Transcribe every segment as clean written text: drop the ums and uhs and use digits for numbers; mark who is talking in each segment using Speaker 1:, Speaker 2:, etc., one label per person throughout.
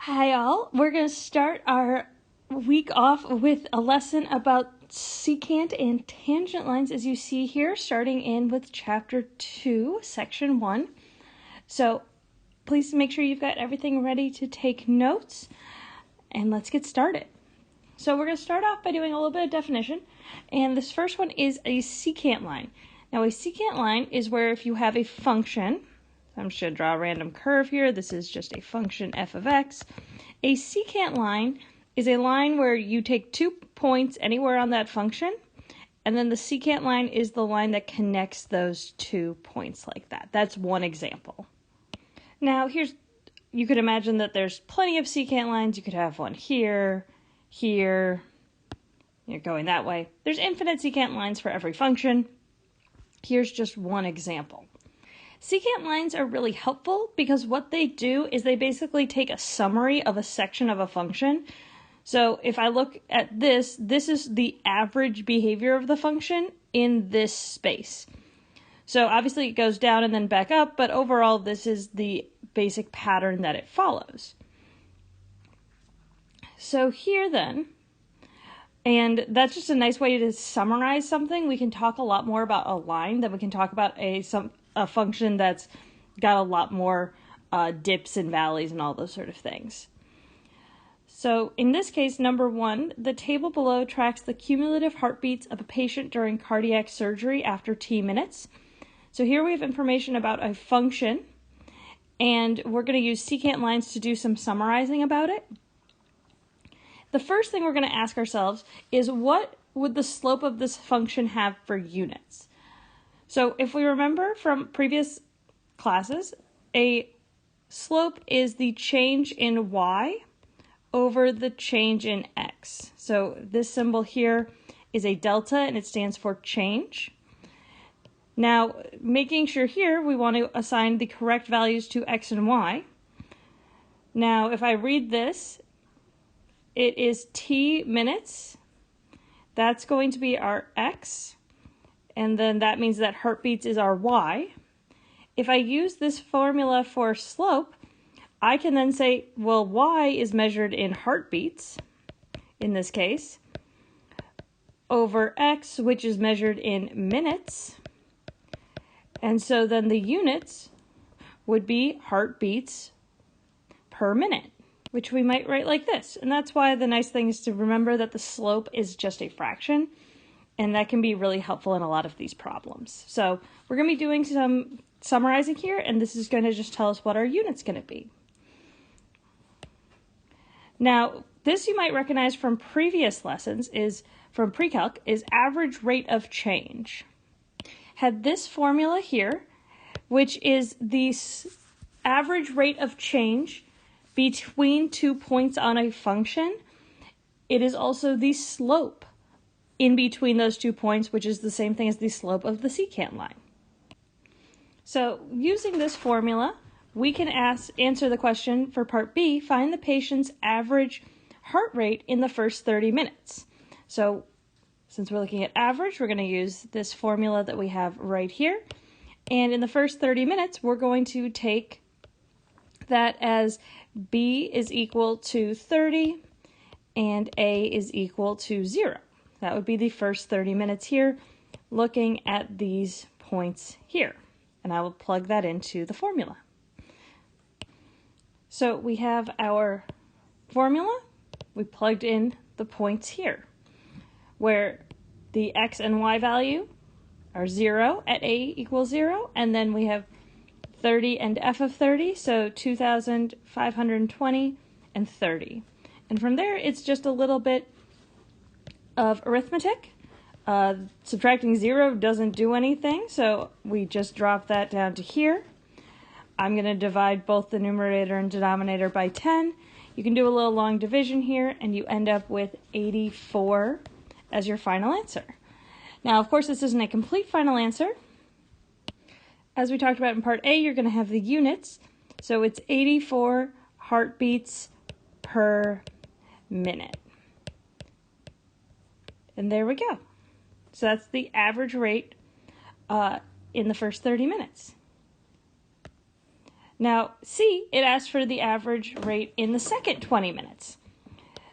Speaker 1: Hi all, we're going to start our week off with a lesson about secant and tangent lines, as you see here, starting in with chapter 2, section 1. So please make sure you've got everything ready to take notes, and let's get started. So we're going to start off by doing a little bit of definition, and this first one is a secant line. Now a secant line is where if you have a function, I'm just going to draw a random curve here. This is just a function f of x. A secant line is a line where you take 2 points anywhere on that function, and then the secant line is the line that connects those 2 points like that. That's one example. Now you could imagine that there's plenty of secant lines. You could have one here, here, you're going that way. There's infinite secant lines for every function. Here's just one example. Secant lines are really helpful because what they do is they basically take a summary of a section of a function. So if I look at this is the average behavior of the function in this space. So obviously it goes down and then back up, but overall this is the basic pattern that it follows. So here then, and that's just a nice way to summarize something. We can talk a lot more about a line than we can talk about a function that's got a lot more dips and valleys and all those sort of things. So in this case, number 1, the table below tracks the cumulative heartbeats of a patient during cardiac surgery after t minutes. So here we have information about a function, and we're going to use secant lines to do some summarizing about it. The first thing we're going to ask ourselves is, what would the slope of this function have for units? So if we remember from previous classes, a slope is the change in y over the change in x. So this symbol here is a delta, and it stands for change. Now, making sure here we want to assign the correct values to x and y. Now, if I read this, it is t minutes. That's going to be our x. And then that means that heartbeats is our y. If I use this formula for slope, I can then say, well, y is measured in heartbeats, in this case, over x, which is measured in minutes. And so then the units would be heartbeats per minute, which we might write like this. And that's why the nice thing is to remember that the slope is just a fraction. And that can be really helpful in a lot of these problems. So we're going to be doing some summarizing here, and this is going to just tell us what our unit's going to be. Now, this you might recognize from previous lessons, is from pre-calc, is average rate of change. Had this formula here, which is the average rate of change between 2 points on a function. It is also the slope in between those 2 points, which is the same thing as the slope of the secant line. So using this formula, we can answer the question for part B, find the patient's average heart rate in the first 30 minutes. So since we're looking at average, we're going to use this formula that we have right here. And in the first 30 minutes, we're going to take that as B is equal to 30 and A is equal to 0. That would be the first 30 minutes here, looking at these points here. And I will plug that into the formula. So we have our formula. We plugged in the points here, where the x and y value are 0 at A equals 0, and then we have 30 and f of 30, so 2,520 and 30. And from there, it's just a little bit of arithmetic. Subtracting 0 doesn't do anything, so we just drop that down to here. I'm going to divide both the numerator and denominator by 10. You can do a little long division here, and you end up with 84 as your final answer. Now, of course, this isn't a complete final answer. As we talked about in part A, you're going to have the units, so it's 84 heartbeats per minute. And there we go. So that's the average rate in the first 30 minutes. Now, C, it asks for the average rate in the second 20 minutes.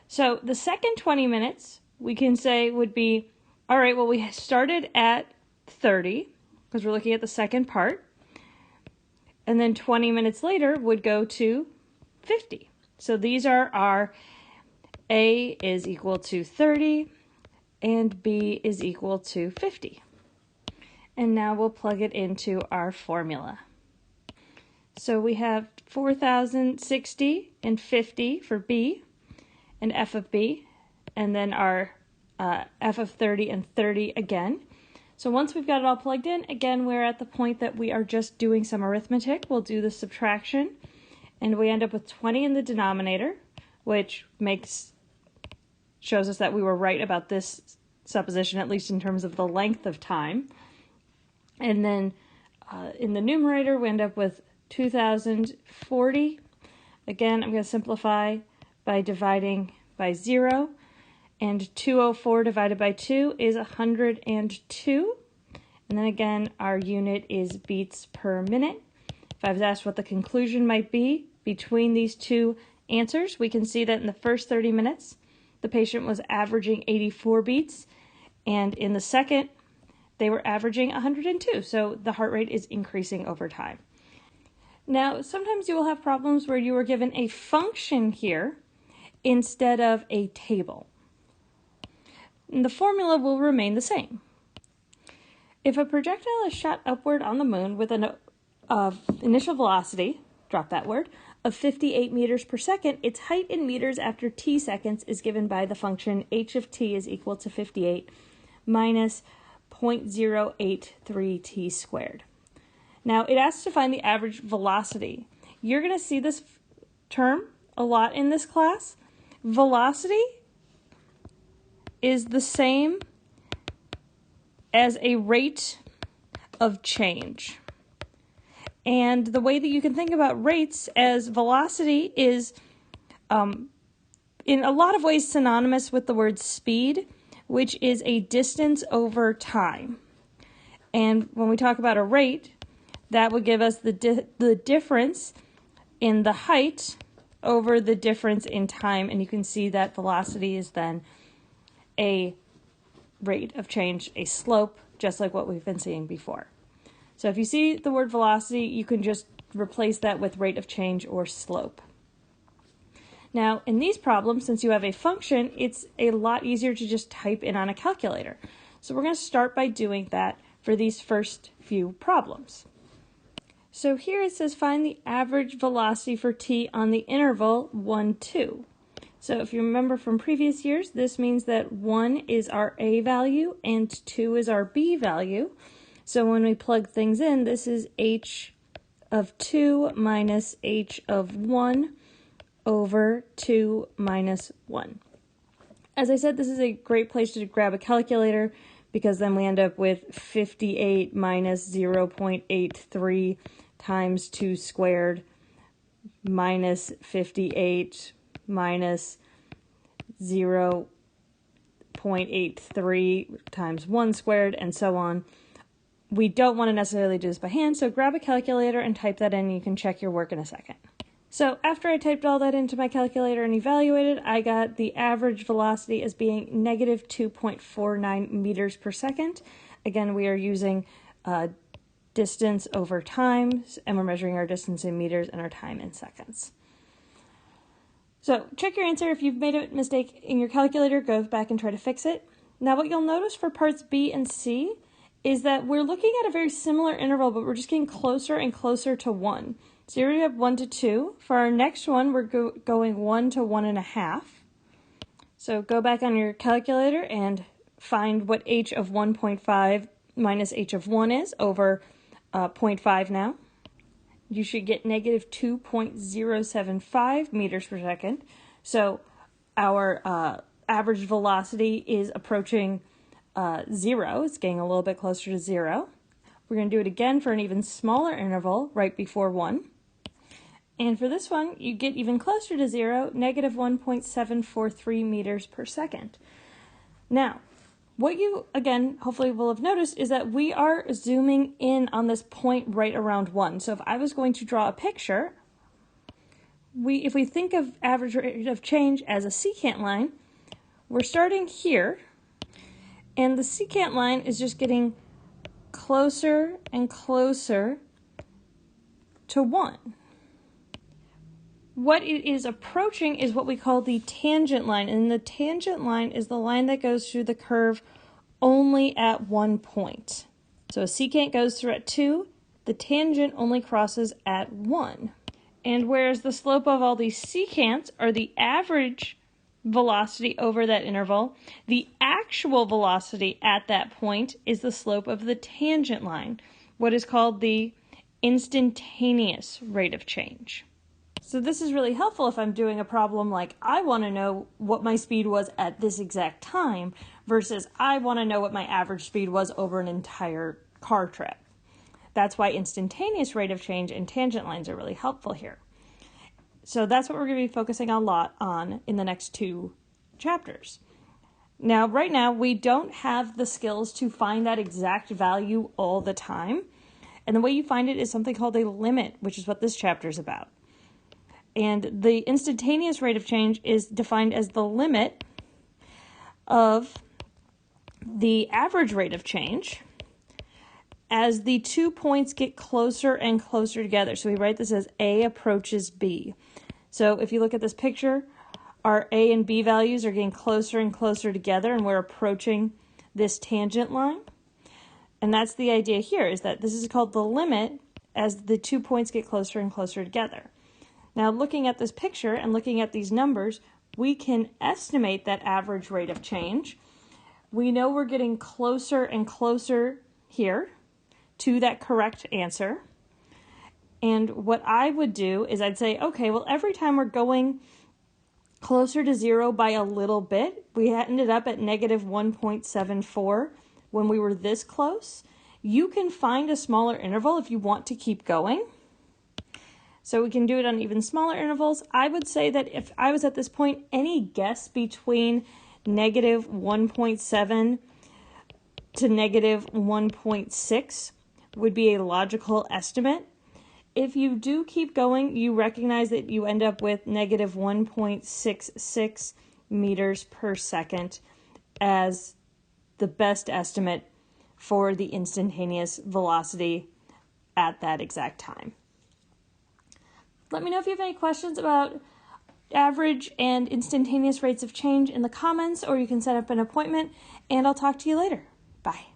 Speaker 1: So the second 20 minutes, we can say would be, all right, well, we started at 30, because we're looking at the second part. And then 20 minutes later would go to 50. So these are our A is equal to 30 and B is equal to 50. And now we'll plug it into our formula. So we have 4,060 and 50 for B and F of B, and then our F of 30 and 30 again. So once we've got it all plugged in, again, we're at the point that we are just doing some arithmetic. We'll do the subtraction, and we end up with 20 in the denominator, which shows us that we were right about this supposition, at least in terms of the length of time. And then in the numerator, we end up with 2,040. Again, I'm going to simplify by dividing by 0. And 204 divided by 2 is 102. And then again, our unit is beats per minute. If I was asked what the conclusion might be between these two answers, we can see that in the first 30 minutes, the patient was averaging 84 beats. And in the second, they were averaging 102. So the heart rate is increasing over time. Now, sometimes you will have problems where you are given a function here instead of a table. And the formula will remain the same. If a projectile is shot upward on the moon with an initial velocity, drop that word, of 58 meters per second, its height in meters after t seconds is given by the function h of t is equal to 58 minus 0.083 t squared. Now, it asks to find the average velocity. You're going to see this term a lot in this class. Velocity is the same as a rate of change. And the way that you can think about rates as velocity is in a lot of ways synonymous with the word speed, which is a distance over time. And when we talk about a rate, that would give us the difference in the height over the difference in time. And you can see that velocity is then a rate of change, a slope, just like what we've been seeing before. So if you see the word velocity, you can just replace that with rate of change or slope. Now, in these problems, since you have a function, it's a lot easier to just type in on a calculator. So we're going to start by doing that for these first few problems. So here it says find the average velocity for t on the interval 1, 2. So if you remember from previous years, this means that 1 is our a value and 2 is our b value. So when we plug things in, this is h of 2 minus h of 1 over 2 minus 1. As I said, this is a great place to grab a calculator because then we end up with 58 minus 0.83 times 2 squared minus 58 minus 0.83 times 1 squared, and so on. We don't want to necessarily do this by hand, so grab a calculator and type that in, and you can check your work in a second. So after I typed all that into my calculator and evaluated, I got the average velocity as being negative 2.49 meters per second. Again, we are using distance over time, and we're measuring our distance in meters and our time in seconds. So check your answer. If you've made a mistake in your calculator, go back and try to fix it. Now what you'll notice for parts B and C is that we're looking at a very similar interval, but we're just getting closer and closer to 1. So here we have 1 to 2. For our next one, we're going 1 to 1.5. So go back on your calculator and find what h of 1.5 minus h of 1 is over 0.5 now. You should get negative 2.075 meters per second. So our average velocity is approaching 0. It's getting a little bit closer to 0. We're going to do it again for an even smaller interval right before 1. And for this one, you get even closer to 0, negative 1.743 meters per second. Now, What you, again, hopefully will have noticed is that we are zooming in on this point right around 1. So if I was going to draw a picture, if we think of average rate of change as a secant line, we're starting here, and the secant line is just getting closer and closer to 1. What it is approaching is what we call the tangent line, and the tangent line is the line that goes through the curve only at 1 point. So a secant goes through at 2, the tangent only crosses at 1. And whereas the slope of all these secants are the average velocity over that interval, the actual velocity at that point is the slope of the tangent line, what is called the instantaneous rate of change. So this is really helpful if I'm doing a problem like I want to know what my speed was at this exact time versus I want to know what my average speed was over an entire car trip. That's why instantaneous rate of change and tangent lines are really helpful here. So that's what we're going to be focusing a lot on in the next 2 chapters. Now, right now, we don't have the skills to find that exact value all the time. And the way you find it is something called a limit, which is what this chapter is about. And the instantaneous rate of change is defined as the limit of the average rate of change as the 2 points get closer and closer together. So we write this as A approaches B. So if you look at this picture, our A and B values are getting closer and closer together, and we're approaching this tangent line. And that's the idea here, is that this is called the limit as the 2 points get closer and closer together. Now, looking at this picture and looking at these numbers, we can estimate that average rate of change. We know we're getting closer and closer here to that correct answer. And what I would do is I'd say, okay, well, every time we're going closer to 0 by a little bit, we ended up at negative 1.74 when we were this close. You can find a smaller interval if you want to keep going. So we can do it on even smaller intervals. I would say that if I was at this point, any guess between negative 1.7 to negative 1.6 would be a logical estimate. If you do keep going, you recognize that you end up with negative 1.66 meters per second as the best estimate for the instantaneous velocity at that exact time. Let me know if you have any questions about average and instantaneous rates of change in the comments, or you can set up an appointment, and I'll talk to you later. Bye.